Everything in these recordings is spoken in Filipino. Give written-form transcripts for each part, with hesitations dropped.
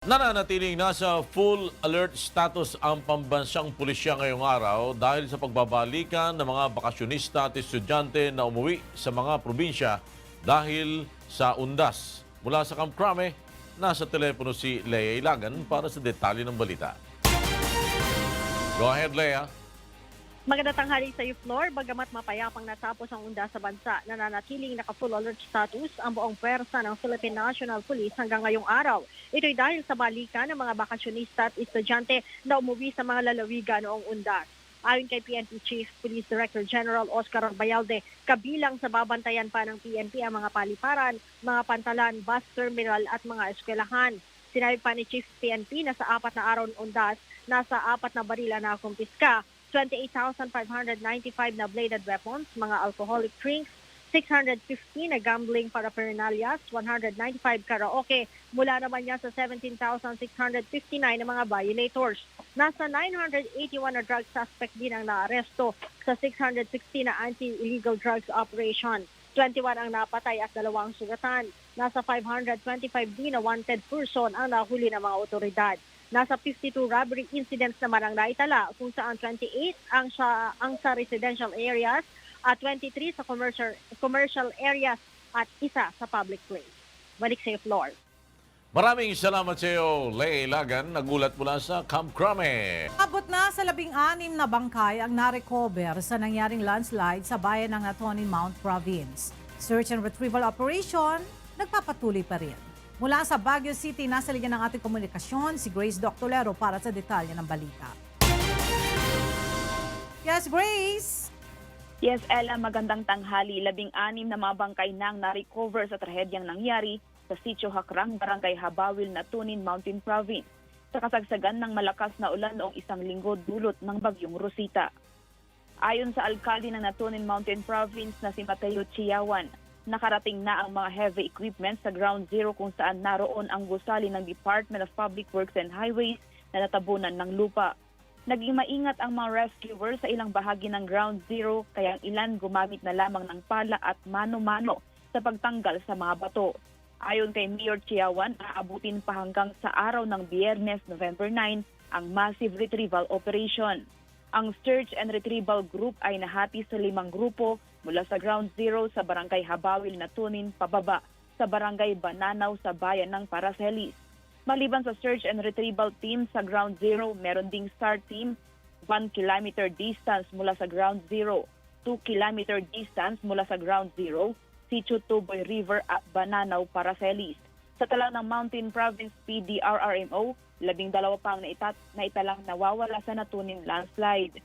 Nananatiling nasa full alert status ang pambansang pulisya ngayong araw dahil sa pagbabalikan ng mga bakasyonista at estudyante na umuwi sa mga probinsya dahil sa undas. Mula sa Camp Crame, nasa telepono si Lea Ilagan para sa detalye ng balita. Go ahead, Lea. Magandang tanghali sa iyo, Flor. Bagamat mapayapang natapos ang undas sa bansa, nananatiling naka-full alert status ang buong pwersa ng Philippine National Police hanggang ngayong araw. Ito'y dahil sa balikan ng mga bakasyonista at estudyante na umuwi sa mga lalawigan noong undas. Ayon kay PNP Chief Police Director General Oscar Bayalde, kabilang sa babantayan pa ng PNP ang mga paliparan, mga pantalan, bus terminal at mga eskwelahan. Sinabi pa ni Chief PNP na sa 4 na araw ng undas, nasa 4 na barila na kumpiska, 28,595 na bladed weapons, mga alcoholic drinks, 650 na gambling paraphernalias, 195 karaoke, mula naman niya sa 17,659 na mga violators. Nasa 981 na drug suspect din ang naaresto sa 660 na anti-illegal drugs operation. 21 ang napatay at 2 ang sugatan. Nasa 525 din na wanted person ang nahuli ng mga otoridad. Nasa 52 robbery incidents naman ang naitala kung saan 28 ang sa residential areas at 23 sa commercial areas at isa sa public place. Balik sa iyo, Floor. Maraming salamat sa iyo, Lea Ilagan. Nagulat mula sa Camp Crame. Abot na sa 16 na bangkay ang narecover sa nangyaring landslide sa bayan ng Atonin Mount Province. Search and retrieval operation nagpapatuloy pa rin. Mula sa Baguio City, nasa linya ng ating komunikasyon si Grace Doctolero para sa detalye ng balita. Yes, Grace! Yes, Ella, magandang tanghali. 16 na mga bangkay nang na-recover sa trahedyang nangyari sa Sitio Hakrang, Barangay Habawil, Natunin, Mountain Province sa kasagsagan ng malakas na ulan noong isang linggo dulot ng bagyong Rosita. Ayon sa alkalde ng Natunin Mountain Province na si Mateo Chiawan, nakarating na ang mga heavy equipment sa Ground Zero kung saan naroon ang gusali ng Department of Public Works and Highways na natabunan ng lupa. Naging maingat ang mga rescuers sa ilang bahagi ng Ground Zero kaya ang ilan gumamit na lamang ng pala at mano-mano sa pagtanggal sa mga bato. Ayon kay Mayor Chiawan, aabutin pa hanggang sa araw ng Biyernes, November 9, ang massive retrieval operation. Ang search and retrieval group ay nahati sa 5 grupo mula sa Ground Zero sa Barangay Habawil, Natunin, pababa sa Barangay Bananaw sa bayan ng Paracelis. Maliban sa search and retrieval team sa Ground Zero, meron ding STAR team 1 kilometer distance mula sa Ground Zero, 2 kilometer distance mula sa Ground Zero, Sitio Tuboy River at Bananaw, Paracelis. Sa tala ng Mountain Province PDRRMO, 12 pang naitalang nawawala sa Natunin landslide.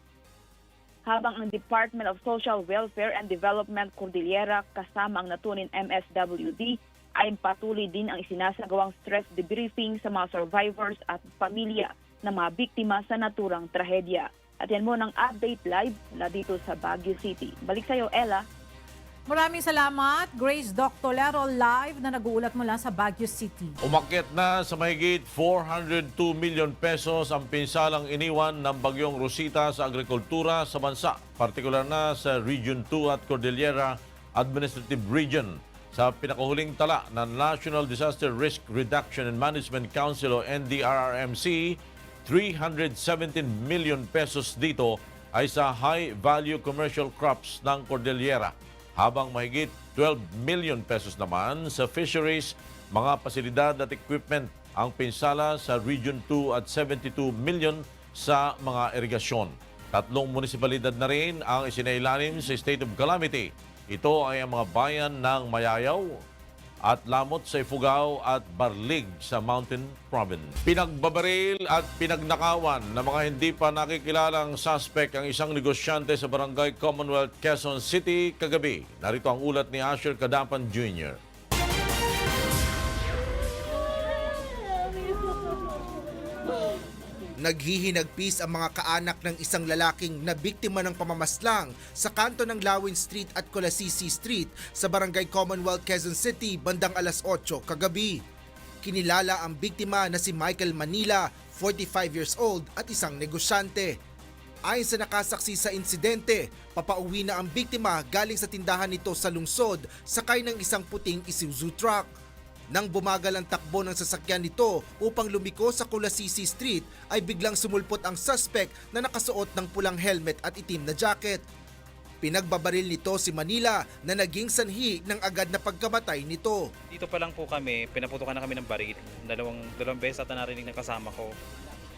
Habang ang Department of Social Welfare and Development Cordillera kasama ang Natunin MSWD ay patuloy din ang isinasagawang stress debriefing sa mga survivors at pamilya ng mga biktima sa naturang trahedya. At yan mo ng update live mula dito sa Baguio City. Balik sa iyo, Ella. Maraming salamat, Grace Doctolero live na nag-uulat mula sa Baguio City. Umakyat na sa mahigit 402 million pesos ang pinsalang iniwan ng bagyong Rosita sa agrikultura sa bansa, partikular na sa Region 2 at Cordillera Administrative Region. Sa pinakahuling tala ng National Disaster Risk Reduction and Management Council o NDRRMC, 317 million pesos dito ay sa high-value commercial crops ng Cordillera, habang mahigit 12 million pesos naman sa fisheries, mga pasilidad at equipment ang pinsala sa Region 2 at 72 million sa mga irigasyon. 3 munisipalidad na rin ang isinailalim sa state of calamity. Ito ay ang mga bayan ng Mayayaw at Lamot sa Ifugao at Barlig sa Mountain Province. Pinagbabaril at pinagnakawan ng mga hindi pa nakikilalang suspect ang isang negosyante sa Barangay Commonwealth, Quezon City kagabi. Narito ang ulat ni Asher Kadapan Jr. Naghihinagpis ang mga kaanak ng isang lalaking na biktima ng pamamaslang sa kanto ng Lawin Street at Colasisi Street sa Barangay Commonwealth, Quezon City bandang alas 8 kagabi. Kinilala ang biktima na si Michael Manila, 45 years old at isang negosyante. Ayon sa nakasaksi sa insidente, papauwi na ang biktima galing sa tindahan nito sa lungsod sakay ng isang puting Isuzu truck. Nang bumagal ang takbo ng sasakyan nito upang lumiko sa Colasisi Street ay biglang sumulpot ang suspect na nakasuot ng pulang helmet at itim na jacket. Pinagbabaril nito si Manila na naging sanhi ng agad na pagkamatay nito. Dito pa lang po kami, pinaputukan na kami ng baril. Dalawang beses at narinig ng kasama ko.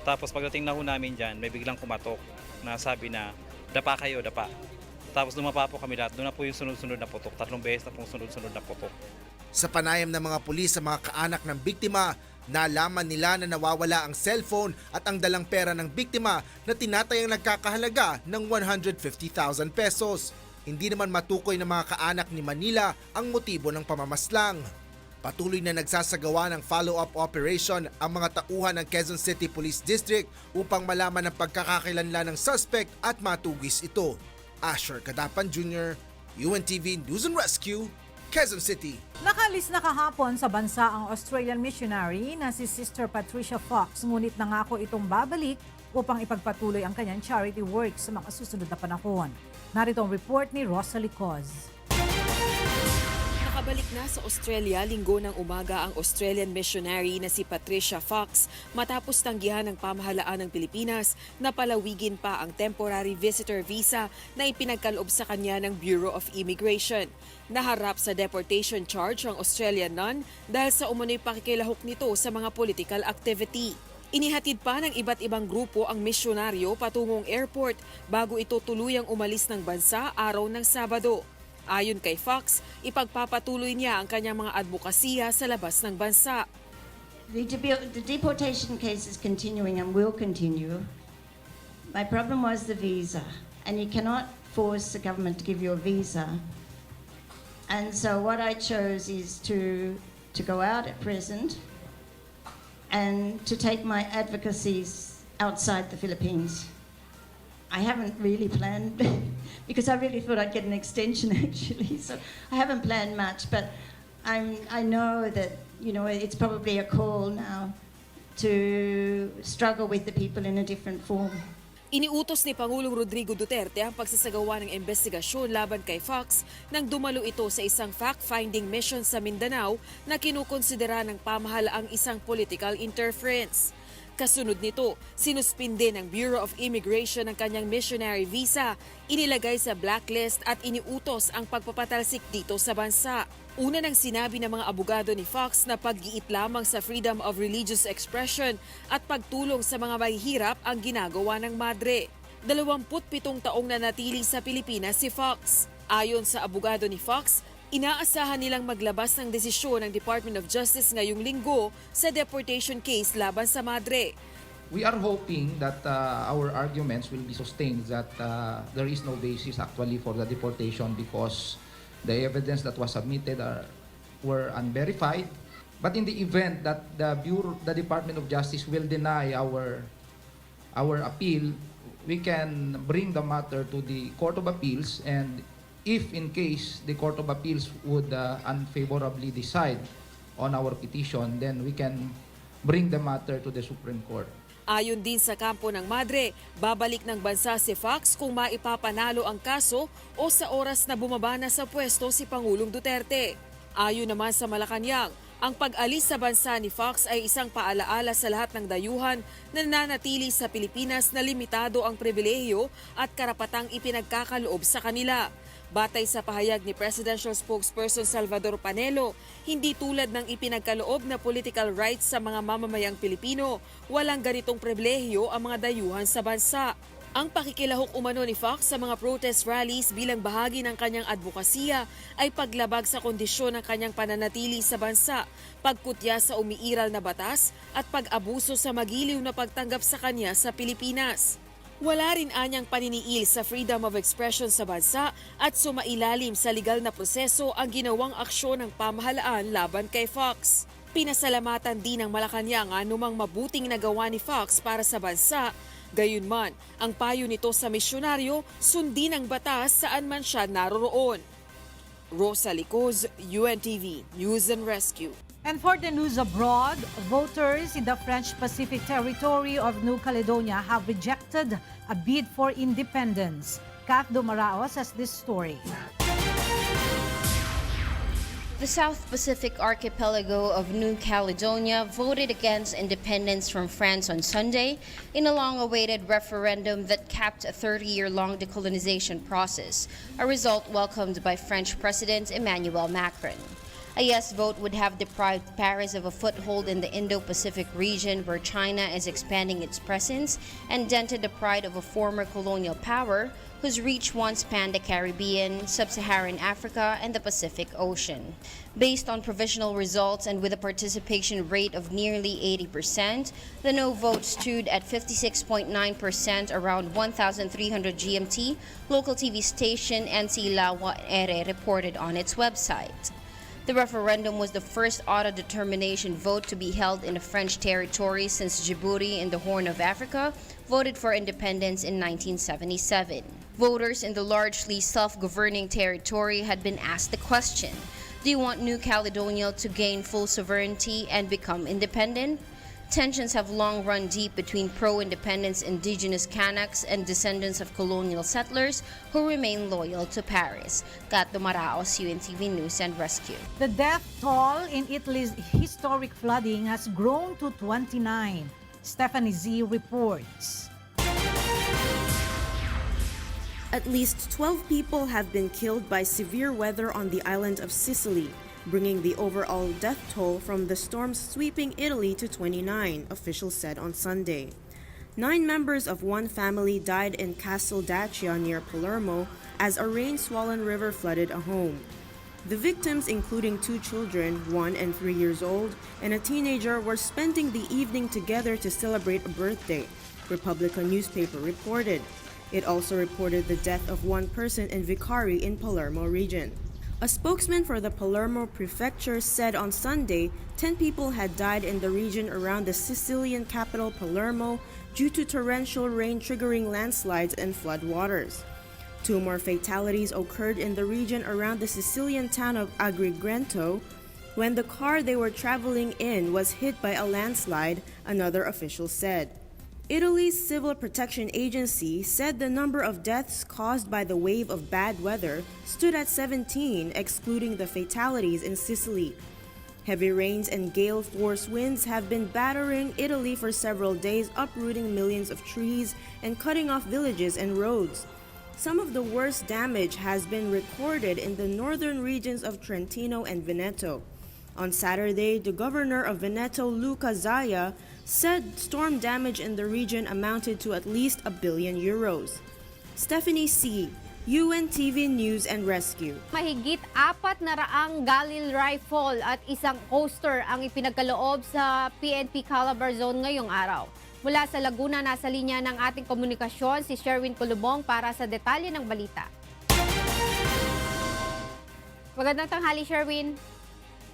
Tapos pagdating na ho namin dyan, may biglang kumatok na sabi na, dapa kayo, dapa. Tapos lumapa po kami lahat, doon na po yung sunod-sunod na putok. 3 beses na pong sunod-sunod na putok. Sa panayam ng mga pulis sa mga kaanak ng biktima, nalaman nila na nawawala ang cellphone at ang dalang pera ng biktima na tinatayang nagkakahalaga ng 150,000 pesos. Hindi naman matukoy ng mga kaanak ni Manila ang motibo ng pamamaslang. Patuloy na nagsasagawa ng follow-up operation ang mga tauhan ng Quezon City Police District upang malaman ang pagkakakilanlan ng suspect at matugis ito. Asher Cadapan Jr., UNTV News and Rescue, Quezon City. Nakalis na kahapon sa bansa ang Australian missionary na si Sister Patricia Fox, ngunit nangako itong babalik upang ipagpatuloy ang kanyang charity work sa mga susunod na panahon. Narito ang report ni Rosalie Coz. Nakabalik na sa Australia linggo ng umaga ang Australian missionary na si Patricia Fox matapos tanggihan ng pamahalaan ng Pilipinas na palawigin pa ang temporary visitor visa na ipinagkaloob sa kanya ng Bureau of Immigration. Naharap sa deportation charge ang Australian nun dahil sa umano'y pakikilahok nito sa mga political activity. Inihatid pa ng iba't ibang grupo ang misyonaryo patungong airport bago ito tuluyang umalis ng bansa araw ng Sabado. Ayon kay Fox, ipagpapatuloy niya ang kanyang mga advokasya sa labas ng bansa. The deportation case is continuing and will continue. My problem was the visa, and you cannot force the government to give you a visa. And so what I chose is to go out at present and to take my advocacies outside the Philippines. I haven't really planned because I really thought I'd get an extension actually. So I haven't planned much, but I know that, you know, it's probably a call now to struggle with the people in a different form. Iniutos ni Pangulong Rodrigo Duterte ang pagsasagawa ng investigasyon laban kay Fox nang dumalo ito sa isang fact-finding mission sa Mindanao na kinukonsidera ng pamahalaang isang political interference. Kasunod nito, sinuspinde ng Bureau of Immigration ang kanyang missionary visa, inilagay sa blacklist at iniutos ang pagpapatalsik dito sa bansa. Una nang sinabi ng mga abogado ni Fox na pag-iit lamang sa freedom of religious expression at pagtulong sa mga mahihirap ang ginagawa ng madre. 27 taong nanatili sa Pilipinas si Fox. Ayon sa abogado ni Fox, inaasahan nilang maglabas ng desisyon ng Department of Justice ngayong linggo sa deportation case laban sa madre. We are hoping that our arguments will be sustained, that there is no basis actually for the deportation because the evidence that was submitted were unverified. But in the event that the Department of Justice will deny our appeal, we can bring the matter to the Court of Appeals, and if in case the Court of Appeals would unfavorably decide on our petition, then we can bring the matter to the Supreme Court. Ayon din sa kampo ng madre, babalik ng bansa si Fox kung maipapanalo ang kaso o sa oras na bumaba na sa pwesto si Pangulong Duterte. Ayon naman sa Malacanang, ang pag-alis sa bansa ni Fox ay isang paalaala sa lahat ng dayuhan na nananatili sa Pilipinas na limitado ang pribilehiyo at karapatang ipinagkakaloob sa kanila. Batay sa pahayag ni Presidential Spokesperson Salvador Panelo, hindi tulad ng ipinagkaloob na political rights sa mga mamamayang Pilipino, walang ganitong pribilehiyo ang mga dayuhan sa bansa. Ang pakikilahok umano ni Fox sa mga protest rallies bilang bahagi ng kanyang advokasya ay paglabag sa kondisyon ng kanyang pananatili sa bansa, pagkutya sa umiiral na batas at pag-abuso sa magiliw na pagtanggap sa kanya sa Pilipinas. Wala rin anyang paniniil sa freedom of expression sa bansa at sumailalim sa legal na proseso ang ginawang aksyon ng pamahalaan laban kay Fox. Pinasalamatan din ng Malacanang anumang mabuting nagawa ni Fox para sa bansa. Gayunman, ang payo nito sa misyonaryo, sundin ang batas saan man siya naroroon. Rosalie Coz, UNTV News and Rescue. And for the news abroad, voters in the French Pacific territory of New Caledonia have rejected a bid for independence. Kath Dumaraos has this story. The South Pacific archipelago of New Caledonia voted against independence from France on Sunday in a long-awaited referendum that capped a 30-year-long decolonization process, a result welcomed by French President Emmanuel Macron. A yes vote would have deprived Paris of a foothold in the Indo-Pacific region where China is expanding its presence and dented the pride of a former colonial power whose reach once spanned the Caribbean, Sub-Saharan Africa, and the Pacific Ocean. Based on provisional results and with a participation rate of nearly 80%, the no vote stood at 56.9% around 1,300 GMT, local TV station NC Lawa Ere reported on its website. The referendum was the first auto-determination vote to be held in a French territory since Djibouti in the Horn of Africa voted for independence in 1977. Voters in the largely self-governing territory had been asked the question, do you want New Caledonia to gain full sovereignty and become independent? Tensions have long run deep between pro-independence indigenous Kanaks and descendants of colonial settlers who remain loyal to Paris. Kat Dumaraos, UNTV News and Rescue. The death toll in Italy's historic flooding has grown to 29. Stephanie Z reports. At least 12 people have been killed by severe weather on the island of Sicily, bringing the overall death toll from the storms sweeping Italy to 29, officials said on Sunday. 9 members of one family died in Castel Dacia near Palermo as a rain-swollen river flooded a home. The victims, including 2 children, 1 and 3 years old, and a teenager, were spending the evening together to celebrate a birthday, Repubblica newspaper reported. It also reported the death of 1 person in Vicari in Palermo region. A spokesman for the Palermo prefecture said on Sunday 10 people had died in the region around the Sicilian capital Palermo due to torrential rain triggering landslides and floodwaters. 2 more fatalities occurred in the region around the Sicilian town of Agrigento when the car they were traveling in was hit by a landslide, another official said. Italy's Civil Protection Agency said the number of deaths caused by the wave of bad weather stood at 17, excluding the fatalities in Sicily. Heavy rains and gale-force winds have been battering Italy for several days, uprooting millions of trees and cutting off villages and roads. Some of the worst damage has been recorded in the northern regions of Trentino and Veneto. On Saturday, the governor of Veneto, Luca Zaia, said storm damage in the region amounted to at least €1 billion. Stephanie C., UNTV News and Rescue. Mahigit 400 Galil rifle at isang coaster ang ipinagkaloob sa PNP Calabar Zone ngayong araw. Mula sa Laguna, nasa linya ng ating komunikasyon si Sherwin Kulubong para sa detalye ng balita. Magandang tanghali, Sherwin.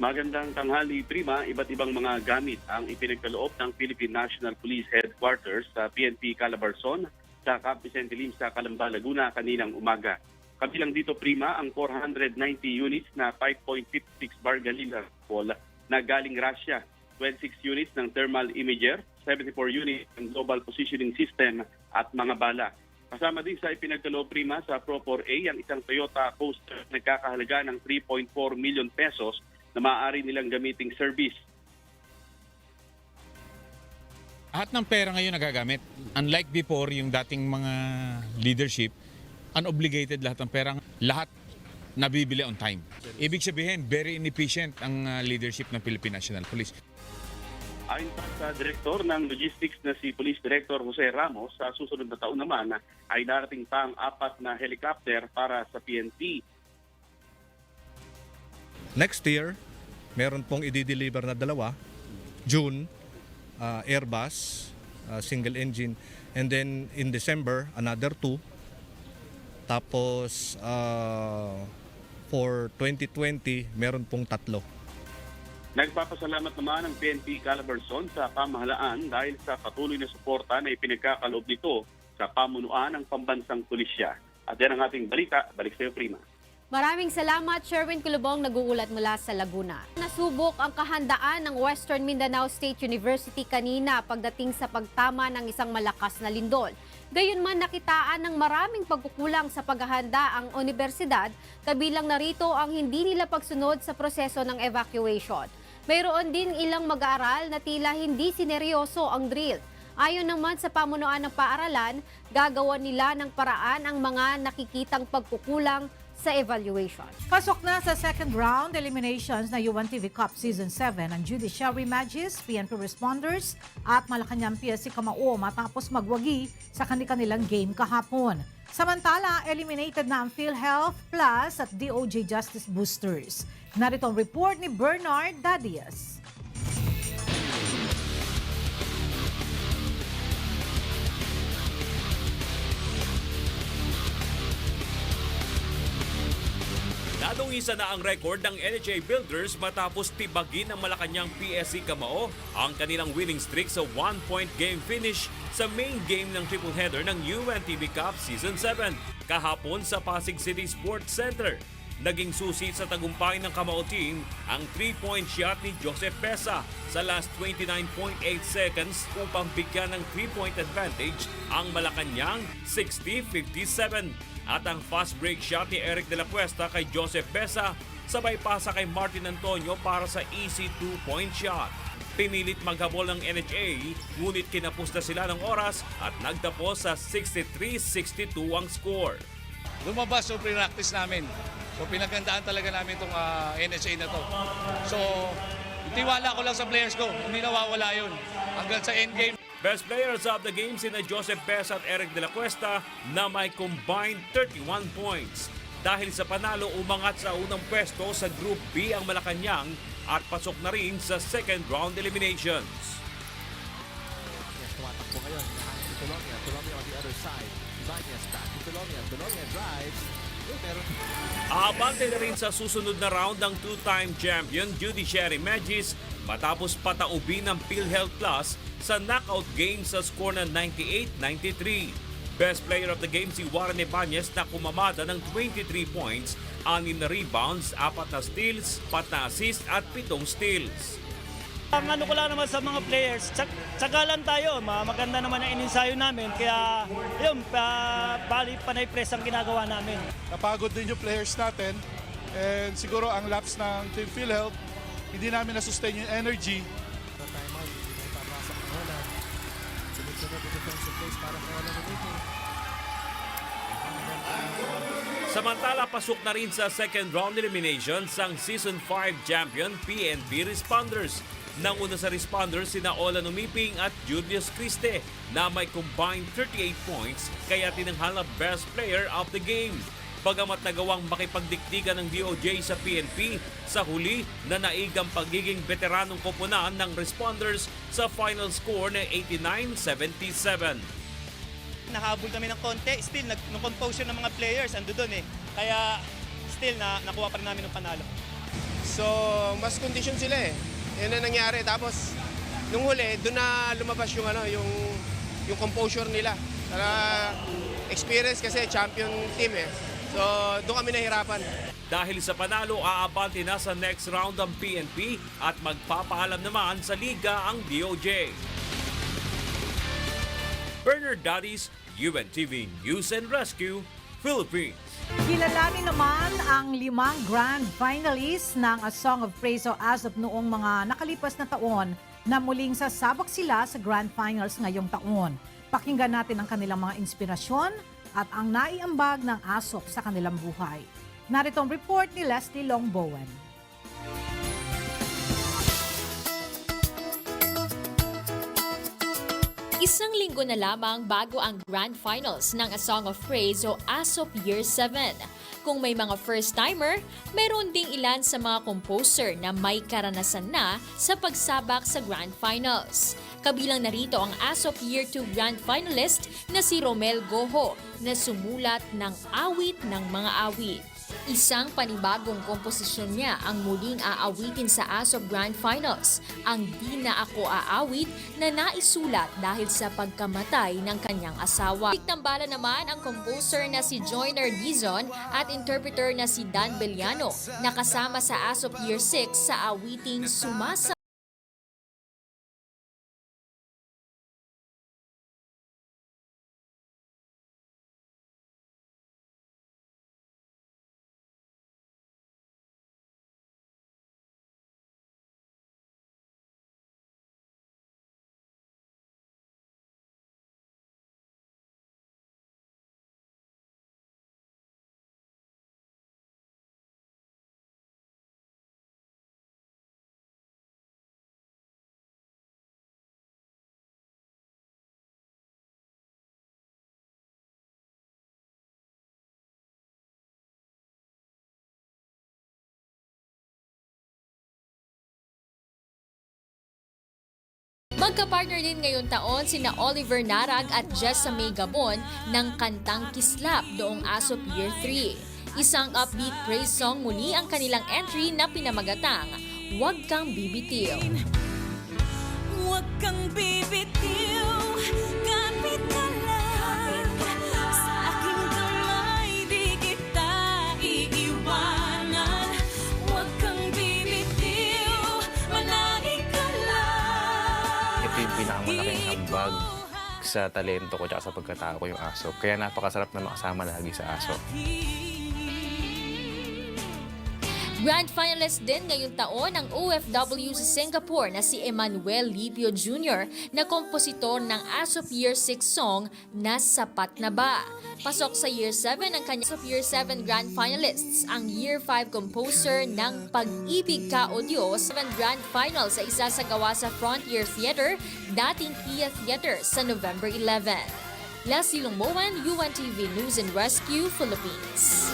Magandang tanghali, Prima. Iba't ibang mga gamit ang ipinagkaloob ng Philippine National Police Headquarters sa PNP Calabar Zone sa Camp Vicente Lim sa Calamba, Laguna kaninang umaga. Kabilang dito, Prima, ang 490 units na 5.56 bar Galil rifle na galing Russia, 26 units ng thermal imager, 74 units ng global positioning system at mga bala. Kasama din sa ipinagkaloob, Prima, sa Pro 4A ang isang Toyota Coaster na nagkakahalaga ng 3.4 million pesos na maaari nilang gamiting service. Lahat ng pera ngayon nagagamit. Unlike before, yung dating mga leadership, unobligated lahat ng pera. Lahat nabibili on time. Ibig sabihin, very inefficient ang leadership ng Philippine National Police. Ayon pa sa Direktor ng Logistics na si Police Director Jose Ramos, sa susunod na taon naman ay darating pa ang 4 na helicopter para sa PNP. Next year, meron pong i-deliver na 2, June, Airbus, single engine, and then in December, another 2. Tapos, for 2020, meron pong 3. Nagpapasalamat naman ang PNP Calabar Zone sa pamahalaan dahil sa patuloy na suporta na ipinagkakaloob nito sa pamunuan ng pambansang pulisya. At yan ang ating balita. Balik sa iyo, Prima. Maraming salamat, Sherwin Kulubong, nag-uulat mula sa Laguna. Nasubok ang kahandaan ng Western Mindanao State University kanina pagdating sa pagtama ng isang malakas na lindol. Gayunman nakitaan ng maraming pagkukulang sa paghahanda ang universidad, kabilang narito ang hindi nila pagsunod sa proseso ng evacuation. Mayroon din ilang mag-aaral na tila hindi sineryoso ang drill. Ayon naman sa pamunuan ng paaralan, gagawa nila ng paraan ang mga nakikitang pagkukulang sa evaluation. Pasok na sa second round eliminations na UNTV Cup Season 7 ang judiciary magis, PNP responders at Malacanang PSC Kamao matapos magwagi sa kanilang game kahapon. Samantala, eliminated na ang PhilHealth Plus at DOJ Justice Boosters. Narito ang report ni Bernard Dadias. Nadungisa na ang record ng NHA Builders matapos tibagin ng Malacanang PSC Kamao ang kanilang winning streak sa 1-point game finish sa main game ng triple header ng UNTV Cup Season 7 kahapon sa Pasig City Sports Center. Naging susi sa tagumpay ng Kamao team ang 3-point shot ni Joseph Pesa sa last 29.8 seconds upang bigyan ng 3-point advantage ang Malacanang 60-57. At ang fast break shot ni Eric de la Cuesta kay Joseph Pesa sabay pasa kay Martin Antonio para sa easy 2-point shot. Pinilit maghabol ng NHA ngunit kinapos na sila ng oras at nagtapos sa 63-62 ang score. Lumabas yung pre-practice namin. So pinagandaan talaga namin itong NHA na to. So tiwala ko lang sa players ko, hindi nawawala yun hanggang sa endgame. Best players of the game sina Joseph Pesa at Eric de la Cuesta na may combined 31 points. Dahil sa panalo, umangat sa unang pwesto sa Group B ang Malacanang at pasok na rin sa second round eliminations. Tumatakbo ngayon. Tulonia on the other side. Ibanez back to Tulonia. Tulonia drives. Aabante na rin sa susunod na round ng two-time champion Judiciary Magis matapos pataubin ng PhilHealth Plus sa knockout game sa score na 98-93. Best player of the game si Warren Ibanez na kumamada ng 23 points, 6 na rebounds, 4 na steals, 4 na assist at 7 steals. Ang ano ko lang naman sa mga players, tsagalan tayo, maganda naman ang ininsayo namin, kaya yun, panay press ang ginagawa namin. Napagod din yung players natin, and siguro ang laps ng Team PhilHealth, hindi namin na-sustain yung energy. Samantala, pasok na rin sa second round eliminations ang Season 5 champion PNP Responders. Nanguna sa responders sina Olan Umiping at Julius Criste na may combined 38 points kaya tinanghal na best player of the game. Bagamat nagawang makipagdikdikan ng DOJ sa PNP, sa huli na naigang pagiging veteranong koponan ng responders sa final score na 89-77. Nahabol kami ng konti, still ng composure ng mga players ando doon eh. Kaya still nakuha pa rin namin ng panalo. So, mas condition sila eh. Yan na nangyari. Tapos, nung huli, doon na lumabas yung, yung composure nila. Experience kasi, champion team eh. So, doon kami nahirapan. Dahil sa panalo, aabante na sa next round ang PNP at magpapaalam naman sa liga ang DOJ. Bernard Dadis, UNTV News and Rescue, Philippines. Kilalanin naman ang 5 grand finalists ng A Song of Praise o ASOP noong mga nakalipas na taon na muling sasabak sila sa grand finals ngayong taon. Pakinggan natin ang kanilang mga inspirasyon at ang naiambag ng ASOP sa kanilang buhay. Narito ang report ni Leslie Longbowen. Isang linggo na lamang bago ang Grand Finals ng A Song of Praise o ASOP Year 7. Kung may mga first-timer, meron ding ilan sa mga composer na may karanasan na sa pagsabak sa Grand Finals. Kabilang narito ang ASOP Year 2 Grand Finalist na si Romel Goho na sumulat ng awit ng mga awit. Isang panibagong komposisyon niya ang muling aawitin sa ASOP Grand Finals, ang Di Na Ako Aawit na naisulat dahil sa pagkamatay ng kanyang asawa. Iktambala naman ang composer na si Joyner Dizon at interpreter na si Dan Beliano na kasama sa ASOP Year 6 sa awiting Sumasa. Magka-partner din ngayong taon sina Oliver Narag at Jessa May Gabon ng kantang Kislap doong ASOP Year 3. Isang upbeat praise song muli ang kanilang entry na pinamagatang Huwag Kang Bibitiw. Huwag kang bibitiw, kapit ka lang sa aking kamay, di kita iiwanan. Huwag kang bibitiw, manali ka lang. Ito yung pinakamalaking ambag sa talento ko at sa pagkatao ko yung ASOP. Kaya napakasarap na makasama lagi sa ASOP. Grand finalist din ngayong taon ang OFW sa Singapore na si Emmanuel Lipio Jr. na kompositor ng ASOP Year 6 song na Sapat Na Ba. Pasok sa Year 7 ang kanyang ASOP Year 7 Grand finalists ang Year 5 composer ng Pag-ibig Ka o Diyos, 7 Grand Final sa isasagawa sa Frontier Theater, dating Kia Theater sa November 11. Leslie Longmoan, UNTV News and Rescue, Philippines.